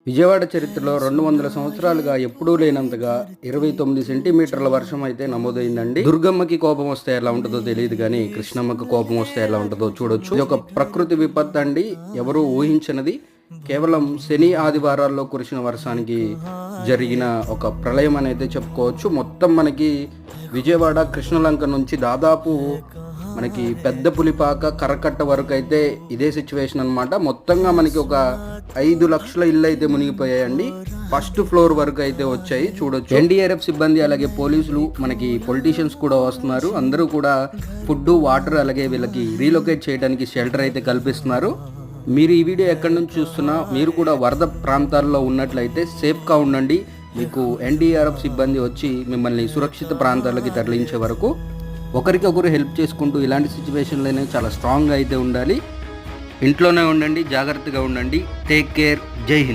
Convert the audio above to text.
విజయవాడ చరిత్రలో 200 సంవత్సరాలుగా ఎప్పుడూ లేనంతగా 29 సెంటీమీటర్ల వర్షం అయితే నమోదైందండి. దుర్గమ్మకి కోపం వస్తే ఎలా ఉంటుందో తెలియదు కానీ కృష్ణమ్మకి కోపం వస్తే ఎలా ఉంటుందో చూడొచ్చు. ఇది ఒక ప్రకృతి విపత్తు అండి, ఎవరూ ఊహించినది. కేవలం శని ఆదివారాల్లో కురిసిన వర్షానికి జరిగిన ఒక ప్రళయం అనేది చెప్పుకోవచ్చు. మొత్తం మనకి విజయవాడ కృష్ణలంక నుంచి దాదాపు మనకి పెద్ద పులిపాక కరకట్ట వరకు అయితే ఇదే సిచ్యువేషన్ అనమాట. మొత్తంగా మనకి ఒక 5 లక్షల ఇళ్ళు అయితే మునిగిపోయాయండి. ఫస్ట్ ఫ్లోర్ వరకు అయితే వచ్చాయి చూడొచ్చు. ఎన్డీఆర్ఎఫ్ సిబ్బంది అలాగే పోలీసులు, మనకి పొలిటీషియన్స్ కూడా వస్తున్నారు. అందరూ కూడా ఫుడ్, వాటర్ అలాగే వీళ్ళకి రీలొకేట్ చేయడానికి షెల్టర్ అయితే కల్పిస్తున్నారు. మీరు ఈ వీడియో ఎక్కడి నుంచి చూస్తున్నా మీరు కూడా వరద ప్రాంతాల్లో ఉన్నట్లయితే సేఫ్గా ఉండండి. మీకు ఎన్డీఆర్ఎఫ్ సిబ్బంది వచ్చి మిమ్మల్ని సురక్షిత ప్రాంతాలకి తరలించే వరకు ఒకరికి ఒకరు హెల్ప్ చేసుకుంటూ ఇలాంటి సిచ్యువేషన్లోనే చాలా స్ట్రాంగ్గా అయితే ఉండాలి. ఇంట్లోనే ఉండండి, జాగ్రత్తగా ఉండండి. Take care. జై హింద్.